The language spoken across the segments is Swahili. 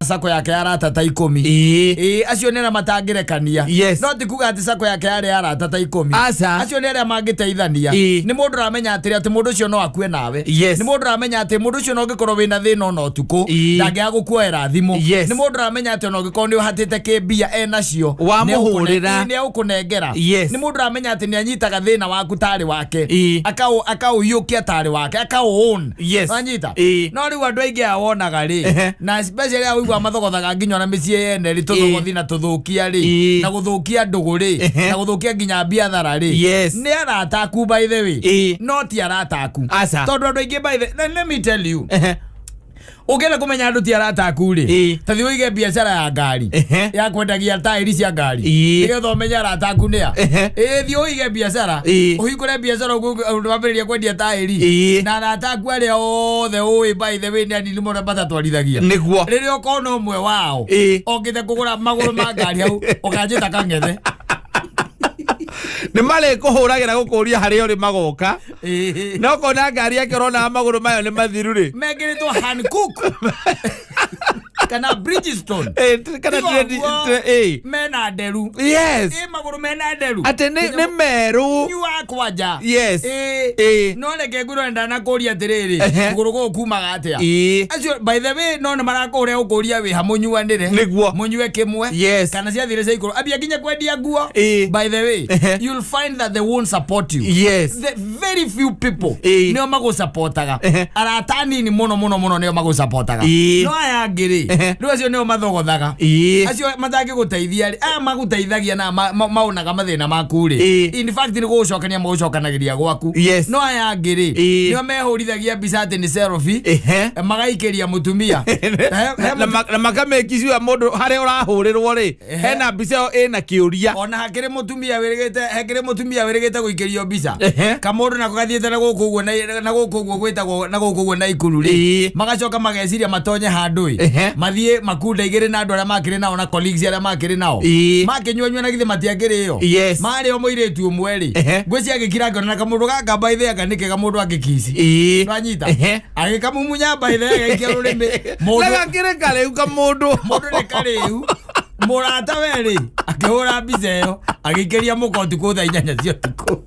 sako yake aratata 10 acio nera matangirekania no tikuga ati sako yake yari aratata 10 acio nera mangiteithania ni mundu ramenya atiri ati mundu cio no akue nawe ni mundu ramenya ati mundu cio no gikorwo wina thina no tuku ndangia gukuoera thimu ni mundu ramenya ati no gikorwo ni uhatite kibia enacio wamuhurira ni ukunengera ni mundu ramenya ati ni anyitaga thina waku tari wake akauyukia tari wake akaun anyita no riu andu aingi awonaga ri na especially augwa mathogothaga nginya na micie yene ri tuthogothi na tuthukia ri na guthukia ndugu ri na guthukia nginya biathara ri ni arataku by the way no ti arataku tondu andu aingi by the let me tell you ugena kumenya andu ti arataku ri tathi uige biashara ya ngari ya kwendagia tairi cia ngari nigetha umenya arataku nia thi uige biashara uhingure biashara wambiriria kwendia tairi na arataku aria othe ui by the way ni limo na batatwarithagia niguo riria ukona umwe wao ongithe kugura maguru ma ngari hau ukanjita kangethe ni male kuhuragira gukuria haria uri magoka no kona ngari yake rona maguru mayo ni mathiru ri megiritwo Hancock kana Bridgestone kana mena nderu maguru mena nderu ate ni meru nyua kwaja no reke nguro ndana kuria atiriri nguru go kumaga atia acio by the way no marakuria ukuria wi hamunyuanire niguo munyue kimwe kana cia thire cia ikuru abia nginya kwendia nguo by the way you'll find that they won't support you the very few people no mago supportaga aratani ni mono no mago supportaga no aya ngiri ndo acio no mathogothaga acio matangi guteithia maguteithagia na maunaga mathina maku ri in fact ni gucokania mucokanagiria gwaku no aya ngiri no mehurithagia mbica ati ni selfie magaikiria mutumia na makamekiciwa mundu haria urahurirwo ri hena mbica ina kiuria ona hakiri mutumia wirigite guikirio mbica kamundu nako gathiete na gukuguo na ikuru ri magacoka mageciria matonye handu mathie makunda igiri na andu aria makiri nao na colleagues aria makiri nao makinywa na githe matiakirio mari o muiretu umwe ri ngweci agikira ngona kamundu gaka baithe akanike kamundu agikisi twanyita agikamumunya baithe agaikia rurimi mundu gakire kariu kamundu ni kariu murata weri akihura mbica iyo agikeria mukoti kutha 8 cia tuku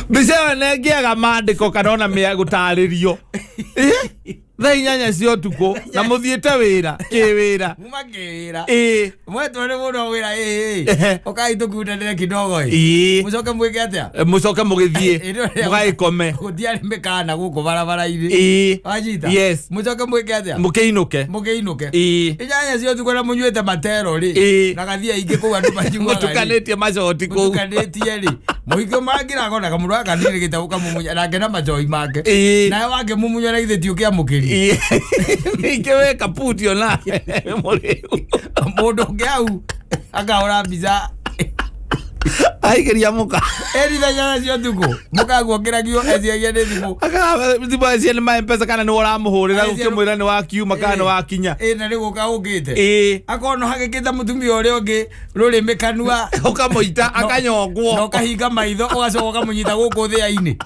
mbica nengiaga mandiko kanona mia gutaririo tha 8 cia tuku na muthiete wira kiwira mumakira mwetu ni mundu wira ukai tukundanire kidogo mucoke mwike atia mucoke mugithie mugaikome gutiari mikana guku barabara-ini wajita mucoke mwike atia mukiinuke 8 cia tuku na munyuite matero ri na gathia ingi ku andu majiwa mutukanitie macoti ku mutukanitie ri muhikio mangira gona kamundu akanire gitabuka mumunya na ngena majoi make na wake mumunya na githe tiukia mukiri ikewe kaputi ona mundu ngiau akahura mbica aigeria muka thanya cio tuku muka guokiragio eziagia ni thimu thimu cia ni ma mpesa kana ni uramuhurira gukimwira ni wakiuma kana ni wakinya na ni guka ugite akono hagikita mutumia uria ungi rurimi kanua ukamuita akanyongwo no kahinga maitho ugacoka kamunyita guku thia-ini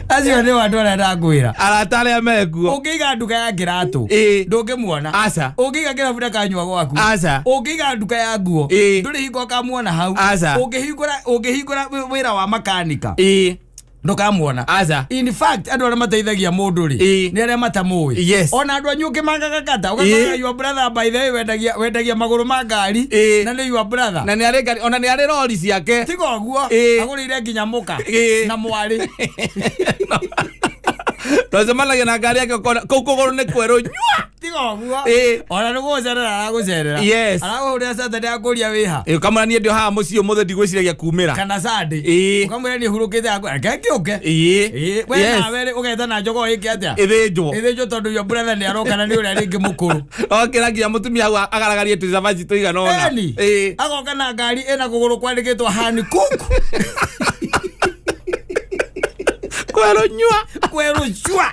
acio ni wandu aria ndakwira arataria mekuo ungiiga nduka ya ngiratu ndungimuona aca ungiiga kirabuda kanyua gwaku aca ungiiga nduka ya nguo nduri hingo kamuona hau ungihingura wira wa makanika ndukamuona aca in fact andu aria mateithagia mundu ri ni aria matamui ona andu anyuki mangaga Kata ugakoraga your brother by the way wendagia maguru ma ngari na ni your brother na ni ari ngari ona ni ari rori ciake tigo guo agurire nginya muka na mwari tozemanagia na ngari yake kuguru ni kweru nyua tigo guo ona ni gucerera aragucerera araguhurira Saturday akuria wiha kamwana ni ndio haha mucio muthe ndigwiciragia kumira kana Sunday ukamwira ni hurukite akiuke we nawe ugeta na njogo iki atia ithinjwo tondu your brother ni aroka na ni uria ringi mukuru okira nginya mutumia hau agaragarie tuzabaci tuigana ona agoka na ngari ina kuguru kwandikitwo Hancock kweru chua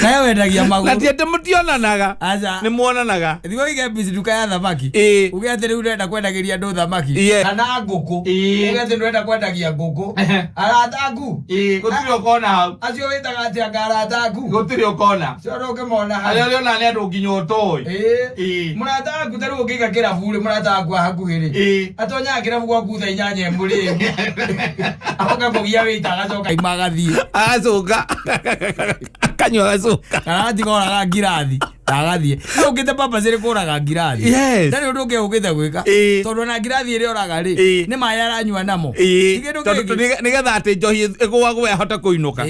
Na wendagia maguru. Na tiete mutionanaga. Acha. Ni muonanaga. Thigo ige busy duka ya thamaki. Ugiate riu urenda kwendagiria ndu thamaki. Kana nguku. Ugiate urenda kwendagia nguku. Arataku. Gutiri ukona hau. Acio witaga atia ngarataku. Gutiri ukona. Cio ukimona hau. Aria ona ni andu nginya utoi. Murataku taru ukiga kirabu ri murataku hakuhi ri. Atonya kirabu gwaku tha inyanya muri. Akoka mugia wita agacoka Magathii. Agacoka. Kanywa agacoka. Aratigoraga ngirathi. Agathie. Ukite papa zire koraga ngirathi. Ndari undu ke ukite gwika. Tondu na ngirathi ire oraga ri. Ni maya aranywa namo. Tondu nigetha ati njohi igwagwe ahota kuinuka.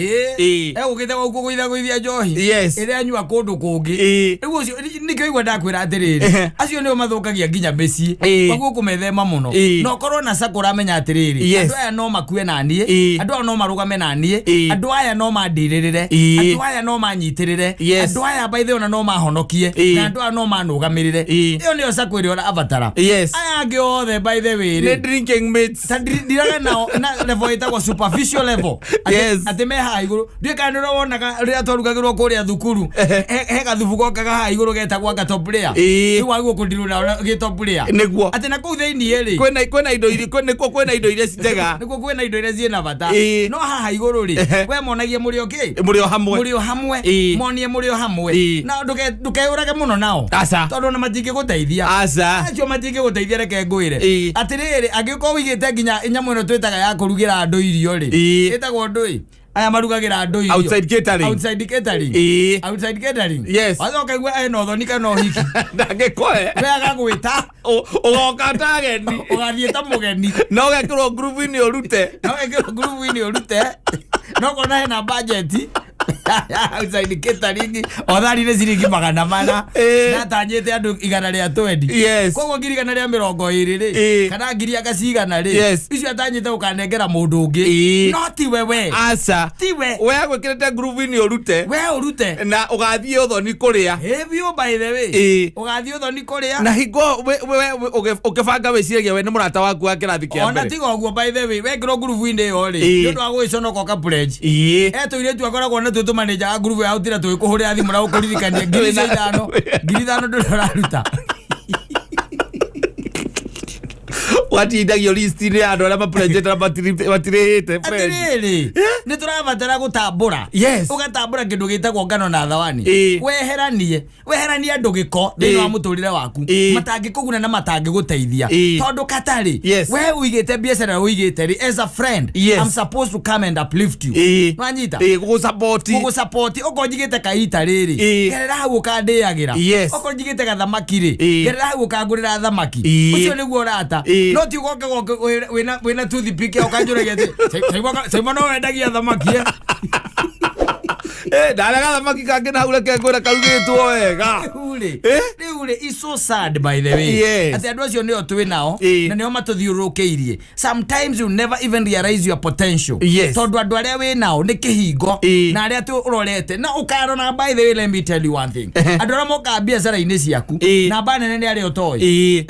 Ukite gũkũ gũithia njohi. Ire anywa kundu kungi. Riu ucio nikio igwa ndakwira atiriri. Acio nio mathukagia nginya mĩciĩ. Koguo kumethema muno. No korwo na sakura amenya atiriri. Andu aya no makue na nie. Andu aya no marugame na nie. Andu aya no mandiririre. Andu aya no manyitirire. Andu aya by the way no honokie na andu ano manugamirire iyo niyo sakwiri ora avatara aya angi othe by the way ne drinking mates ndiraga na level itagwa superficial level ati me ha iguru ndikanira wonaga ria twarugagirwo kuria thukuru he gathubu gokaga ha iguru getagwa top player riu waguo kundiru na ge top player niguo ati na kuu thini ri kwena indo iri kwena indo ire citega niguo kwena indo ire ciena bata no haha iguru ri we monagie muri okay muri hamwe monie muri hamwe na ndukeurage muno nao tondu na matingi guteithia acio matingi guteithia reke ngwire atiriri angiko wigite nginya nyamu ino twitaga ya kurugira andu irio ri itagwo ndui aya marugagira andu irio outside catering yes azoka igwe eno thoni kana uhiki ndangikoe wega gwita ugoka tageni ugathie ta mugeni no gekirwo group ini urute no kona hena budget outside catering othari ciringi 100 na tanyete andu 120 koguo ngiri 120 ri kana ngiri agacigana ri icio atanyete ukanengera mundu ungi no ti wewe tiwe we gwikirite group ini urute na ugathie uthoni kuria bio by the way ugathie uthoni kuria na hingo ukibanga wiciragia we ni murata waku wa kirathi kia mbere ona tiga uguo by the way wekiro group ini yo ri ndu agwiconoka ka pledge ile tu akoragwo na tutu manager group ya utira tu kuhuria thimu na ukuririkania ngiri 5 nduraruta watindagio list ni andu aria maproject na batirihite friend ni turabatara gutambura ugatambura kindu gitagwo ngano na thawani weheranie andu giko thini wa muturire waku matangikuguna na matangiguteithia tondu katari we uigite biacara uigite ri as a friend I'm supposed to come and uplift you wanyita gusupport ukonjigite kaita riri gerera hau ukandiagira ukonjigite gathamaki ri gerera hau ukangurira thamaki ucio niguo urata no ti ugoke wina toothpick ukanjuragia ati Saimo no wendagia thamaki ndaraga thamaki kangi na haureke ngwira karugitwo wega riu is so sad by the way ati andu acio nio twi nao na nio matuthiurukiirie sometimes you never even realize your potential tondu andu aria wi nao ni kihingo na aria tu urorete na ukarona by the way let me tell you one thing andu aria moka biacara-ini ciaku na banene ni aria utoi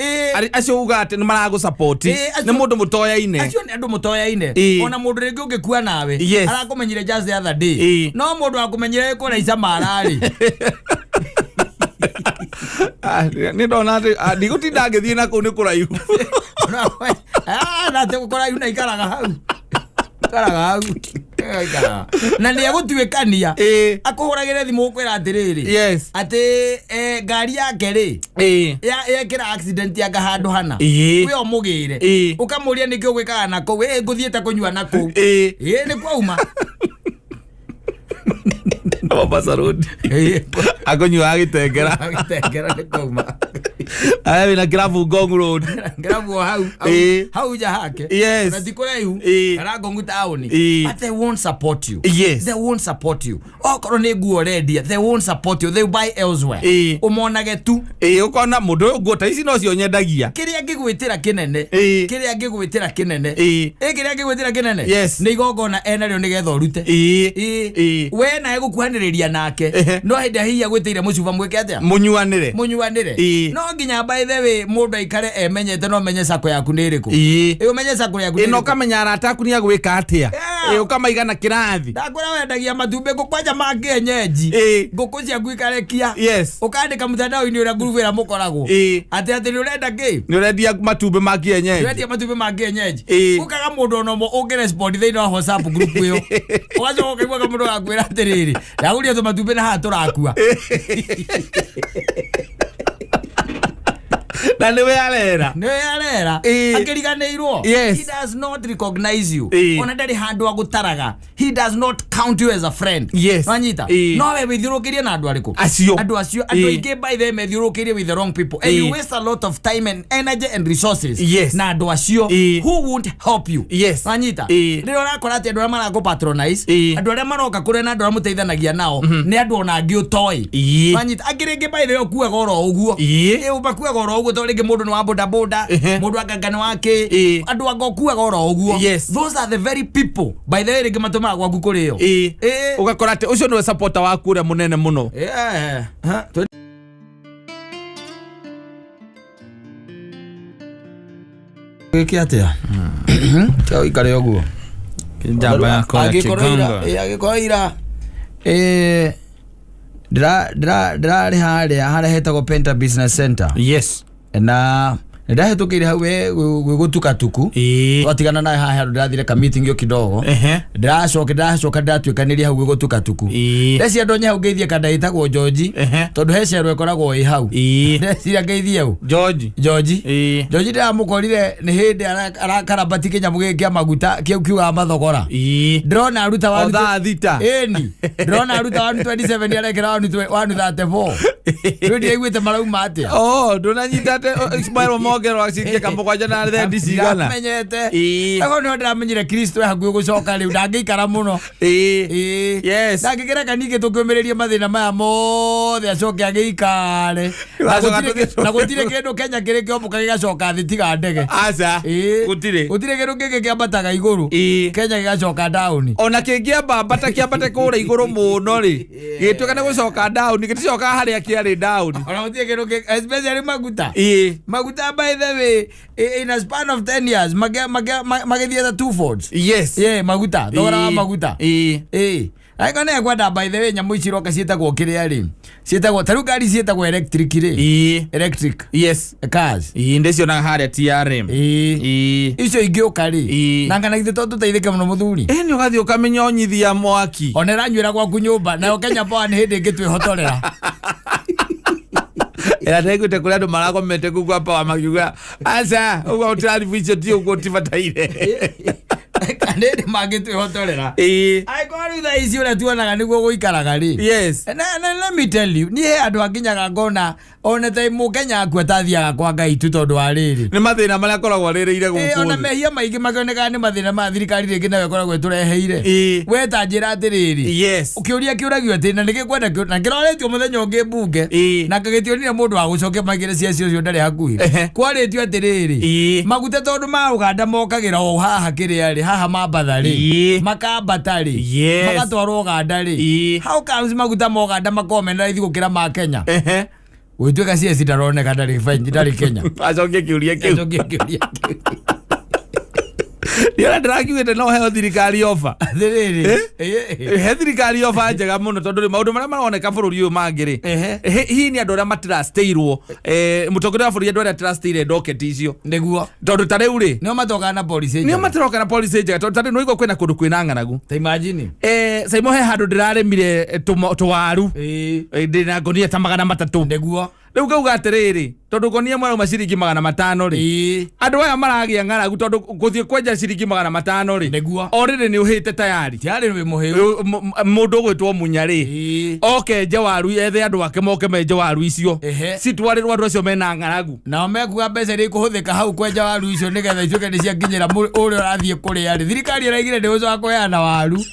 acio uga ati ni maragu support ni mundu mutoyaine acio ni andu mutoyaine ona mundu ringi ungikua nawe arakumenyire just the other day no mundu akumenyire ko raica marari ni ndona ndigutinda ngithii na kuu ni kuraihu na te kuraihu na ikaraga hau na ni agutwikania akuhuragire thimu ukwira atiriri ati ngari yake ri yekira accident ya handu hana we omugire ukamuria nikio gwikaga nako we nguthiete kunyua nako ni kwauma Mombasa Road akonywa agitengera ni kwauma aya wina kirabu Ngong Road kirabu hau ja hake na tikuraihu ara Ngong town but they won't support you okoro ni nguo ready they won't support you they buy elsewhere umonage tu ukona mundu nguo ici no cio nyendagia kiria ngigwitira kinene ni igongona enario nigetha urute we na egukuhaniriria nake no hindi hiya gwitire mucuba mwike atia munyuanire no nginya nginya by the way mundu aikare emenyete no menye sako yaku ni iriku umenye sako yaku ino kamenya arata aku ni agwika atia ukamaiga na kirathi ndakora wendagia matumbe gukwanja ma kienyeji nguku cia gwikarekia ukandika mutandao-ini uria ngurubu ira mukoragwo ati ni urenda ki ni urendia matumbe ma kienyeji ukaga mundu onomo ungirespond thiini wa WhatsApp group iyo ugacoka ukaigua kamundu gakwira atiriri ndaguria tumatumbe na haha turakua na niwe arera akiriganirwo he does not recognize you ona ndari handu agutaraga he does not count you as a friend wanyita no we withirukirie na andu ariku andu acio andu aingi by them methirukirie with the wrong people and you waste a lot of time and energy and resources na andu acio who won't help you wanyita ndio urakora ati andu aria marago patronize andu aria maroka kure na andu aria muteithanagia nao ni andu ona angi utoi wanyita angiringi by the okuaga oro uguo ubakuaga oro uguo ringi mundu ni wa boda boda mundu akangana wake andu agokuaga oro uguo those are the very people by the way ringi matumaga gwaku kurio ugakora ati ucio ni supporter waku uria munene muno giki atia chao ikare uguo njamba yako ya kigongo agikoira ndira haria hetagwo Penta Business Center na ndahetukire hau gutuka tuku twatigana naye haha ndathire ka meeting yo kidogo ndacoka ndatwikaniria hau gutuka tuku ndeci andonye hau ngeithie kandaitagwo George tondu hecerwe ikoragwo i hau ndeci ngeithie hau George ndiramukorire ni hindi arakarabati kinyamu giki maguta kiuga mathogora ndrona aruta wa thita ndrona aruta wa 27 arekera wa 34 rudi aigwite marauma atia ndonanyitate Ismail mogero acikie kamugwanja na thendi cigana menyete ego no ndiramenyire Kristo hakuo gucoka riu ndangeikara muno ndangikira kanike tukiumiririe mathina maya mothe acoke agiikare na gutire kindu Kenya kiri kiomuka gigacoka thi tiga ndege gutire kindu giki kiambataga iguru Kenya gigacoka down ona kingiamba mbata kiambate kura iguru muno ri gitweka ni gucoka down giticoka haria kiari down ona gutire kindu especially maguta by the way in a span of 10 years magethia the two folds maguta thogora wa maguta aiko ne kwenda by the way nyamu iciroka cietagwo kiria ri cietagwo taru gari cietagwo electric ri electric cars ndecio na haria TRM icio ingioka ri na ngana ithe tondu teithike muno muthuri ni ugathi ukamenyonyithia mwaki onera nywira gwaku nyumba na Kenya Power ni hindi ngitwihotorera era ndegute kuri andu maragomete kugwa Power makiuga aca ugo utari vicio ti ugo tivataire kanende magitwihotorera aikori tha ici uria tuonaga niguo guikaraga ri na let me tell you ni andu akinyaga ngona ona tai Mukenya akua tathiaga kwa Ngai tu tondu wa riri ni mathina maria koragwo ririire guku ona mehia maingi makioneka ni mathina ma thirikari ringi nayo koragwo tureheire we ta njira atiriri ukiuria kiuragio ati na nigikwenda na kiroretio muthenya ungi bunge na kagitionire mundu wa gucokia magire cia cio ndari hakuhi kwaritio atiriri maguta tondu ma Uganda mokagira o haha kiria ri haha mambatha ri makambata ri magatwarwo Uganda ri how comes maguta mo Uganda makomena ithi gukira ma Kenya witweka cia cidaroneka ndari Kenya acokie kiuria kiu Ndio ndirakiwete no heo thirikari ofa he thirikari ofa njega muno tondu maundu maria maroneka bururi uyu mangiri hi ni andu aria matirasteirwo mutongoria wa bururi andu aria tirasteire docket icio niguo tondu tariu ri nio matoka na police nio matoka na police njega tondu tariu no igo kwina kundu kwina ng'anagu ta imagine Saimo he handu ndiraremire tuwaru ndina ngonia ta 300 niguo riu gauga atiriri tondu ngonia mwana maciringi 500 ri andu aya maragia ng'aragu tondu guthie kwenja ciringi 500 ri niguo orire ni uhite tayari ni muhiu mundu gwitwo munya ri nje waru ethe andu ake moke menje waru icio citwarirwo andu acio mena ng'aragu nao mekuga mbeca ri kuhuthika hau kwenja waru icio nigetha icuke ni cianginyira uria urathie kuria ri thirikari iraigire ndi uco akoyana waru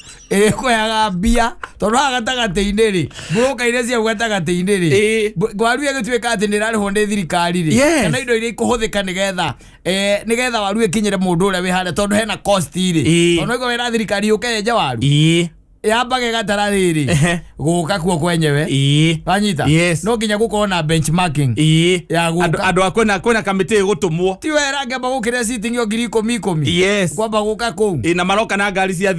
koyaga mbia tondu haha gatagati-ini ri mburuka iria cia gatagati-ini ri waru igituika ati nirarihwo ni thirikari ri kana indo iria ikuhuthika nigetha waru ikinyire mundu uria wi haria tondu hena cost ri tondu igo wira thirikari ukenja waru yambage gatara riri guka kuo kwenyewe wanyita no nginya gukorwo na benchmarking ya guka andu akwena kamite gutumwo ti wera ngamba gukire sitting yo 10,000 kwamba guka ku na maroka na ngari cia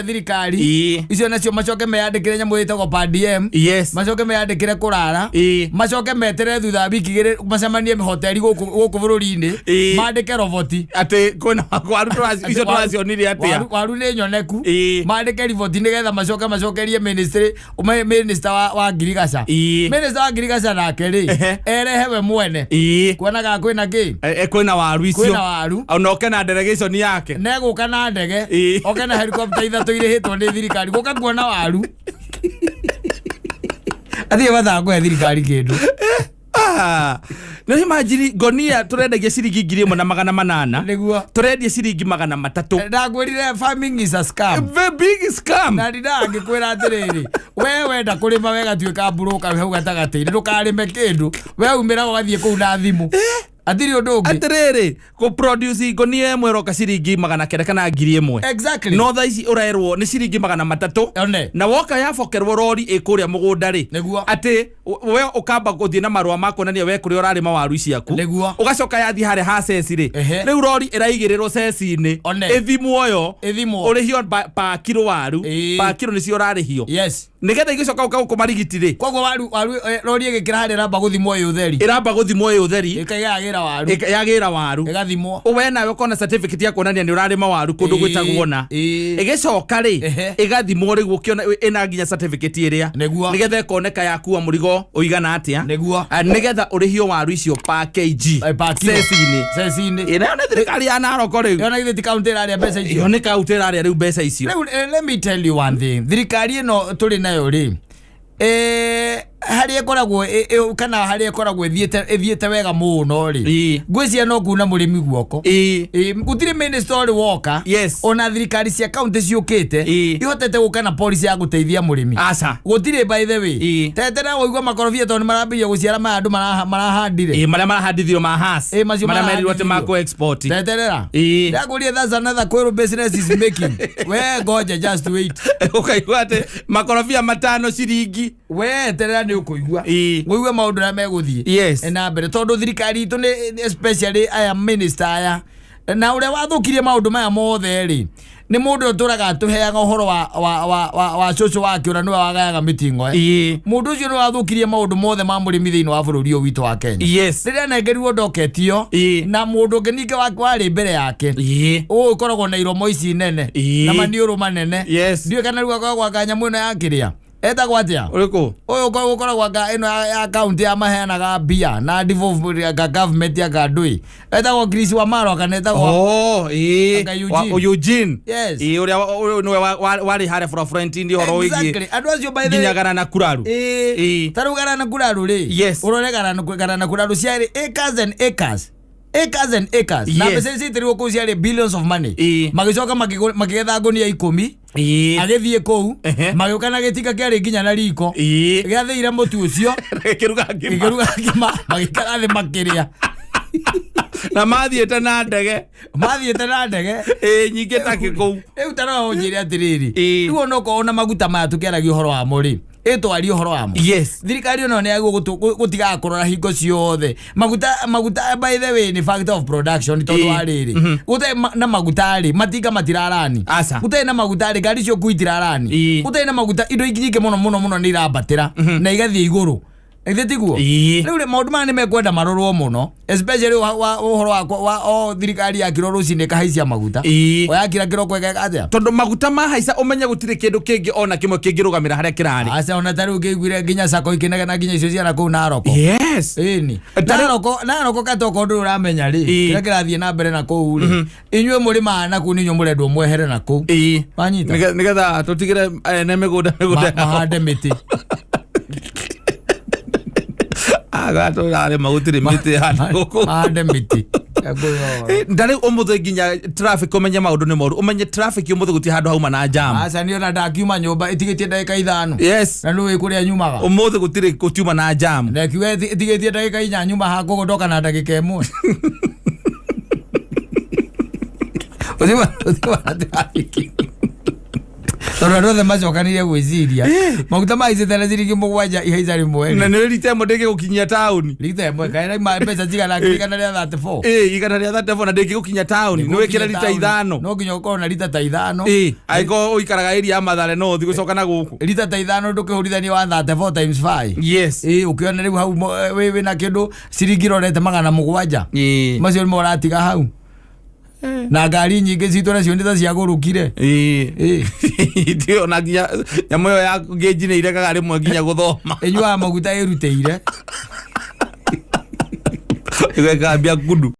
thirikari icio nacio macoke meyandikire nyamu yitagwo PDM macoke meyandikire kurara macoke metere thutha wiki igiri macemanie hoteli guku bururi-ini mandike roboti ati kwena waru icio twacionire atia waru ni nyoneku mandike roboti nigetha macokerie ministry minister wa Ngirigaca minister wa Ngirigaca nake ri erehe we mwene kuonaga kwina ki kwina waru icio ona oke na delegation yake neguka na ndege oke na helicopter ithatu irihitwo ni thirikari guka kuona waru athie bathangu ya thirikari kindu no imagine Nginiiya turendagia ciringi 1,800 niguo turendia ciringi 300 ndagwirire farming is a scam the big scam na ngikwira atiriri we wenda kurima wega tuika buruka hau gatagati ndukarime kindu we umira ugathie kuu na thimu atiri undu ungi atiriri ku produce Nginiiya imwe roka ciringi 900 kana 1,000 exactly no thaici urerwo ni ciringi 300 na woka yabokerwo rori ikuria mugunda ri ati we ukamba guthie na marua makonania we kuri urarima waru iciaku ugacoka yathi hare ha ceci ri riu rori iraigirirwo ceci-ini ithimwo urihio pa kilo waru pa kilo ni cio urarihio nigetha igicoka uka marigiti ri koguo waru rori igikira hare ramba guthimwo yu utheri yagira waru igathimwo we nawe ukona certificate ya kuonania ni urarima waru kundu gwitagwo na igicoka ri igathimwo ri gukiona ina nginya certificate iria nigetha ikoneka yakua murigo uigana atia nigetha urihio waru icio pa kg ceci-ini ina na thirikari ya Naroko ri yona ithi county iraria mbeca icio yona county iraria riu mbeca icio let me tell you one thing thirikari ino turi nayo ri hari ekoragwo kana hari ekoragwo ethiete wega muno ri ngwicia no kuna murimi guoko gutire minister ri woka ona thirikari cia county ciukite ihotete gukana policy ya guteithia murimi gutire by the way tetera woigwa makorofia to ni marambia guciara mandu marahandire maria marahandithio mahas maria merirwo te mako export teterera ndakuria that's another query business is making we goja just wait ukaigwa ate makorofia 5 ciringi we terera ni ukuigwa ngũigua maũndũ na meguthie na mbere tondu thirikari itu ni especially aya minister aya na uria wathukirie maũndũ maya mothe ri ni mundu uturaga tuheaga uhoro wa coco wake ura niwe wagayaga mitingo mundu ucio ni wathukirie maũndũ mothe ma mũrĩmi thĩinĩ wa bũrũri ũyũ witũ wa Kenya rĩrĩa nengerirwo ndoketio na mũndũ ũngĩ ningĩ warĩ mbere yake ũkoragwo na iromo ici nene na maniũrũ manene ndiũĩ kana rĩu akoragwo akanyamũ ĩno ya kĩrĩa etagwo atia uriku uyu ukoragwo ino ya county ya maheanaga mbia na devolve government ya Gadui etagwo Chris Wamaro kana etagwo Eugene uria niwe wari hare front ndi horo wigi andu acio by the nginyagara na kuraru tarugara na kuraru ri uroregara na kuraru ciari acres and acres na mbeca ici tiri ku ciari billions of money magicoka makigetha ngunia 10 agithie kou magiukana gitika kiari nginya na riko giatheire mutu ucio kiruga ngima magikara thi makiria na mathiete na ndege nyingi take kou riu taro njire atiriri riu ono ko ona maguta maya tukiaragia uhoro wa muri etwari uhoro wa mu thirikari ono ne agu gutiga kurora hingo ciothe maguta by the way ni factor of production tondu ariri gutai na maguta ari matinga matirarani gutai na maguta ari gari cio kuitirarani gutai na maguta indo ingike muno ni irabatira na igathie iguru Ethetigo. Riu le maundu mane mekwenda marorwo muno, especially uhoro wa thirikari ya kiroro cine kahaisia maguta. Oya kira kiroko ega atia. Tondu maguta mahaica umenya gutire kindu kingi ona kimwe kingirugamira haria kirari. Asa ona taru kigwire nginya sako ikinega na nginya icio ciana kuu Naroko. Yes. Ni. Naroko katoko ndu uramenya ri. Kira kirathie na mbere na kuu ri. Inywe muri maana kuu ninyo murendwo mwehere na kuu. Wanyita. Nigetha tutigire ne miguda. Mahande miti. Agato yale mautire miti hano mahande miti ndari umuthe nginya traffic umenya maundu ni moru umenye traffic umuthe guti handu hauma na jam asa ni ona ndakiuma nyumba itigitie ndagika 5 yes na ndu ikuria nyumaga umuthe gutire gutiuma na jam na kiwe itigitie ndagika 4 nyumba ha kugondoka na ndagika 1 Uziwa traffic. Toro Ona rothe macokanire gwiciria maguta maicite na ciringi 7 ihaica rimwe na nä rita ĩmwe ndängä gå kinyia taåni rita ĩmwe kaä mbeca cigana igana rĩa 34 igana rĩa 34 na ndängä gå kinya taåni nä wä kä ra rita 5 no nginya ũkorwo na rita ta 5 angĩkorwo ũikaraga area ya Mathare no ũthi gũcoka na gũkũ rita ta 5 ndũkĩhũrithania wa 34 times 5 yes ũkĩona rĩu hau wĩ na kĩndũ ciringi rorete 700 macio nĩmo ũratiga hau na ngari nyingĩ citũ nacio nĩ ta ciagũrũkire ndio na nginya nyamũ ĩyo ya ngĩnji nĩ iregaga rĩmwe nginya gũthoma ĩnyuaga maguta ĩrutĩire ĩgekambia kundu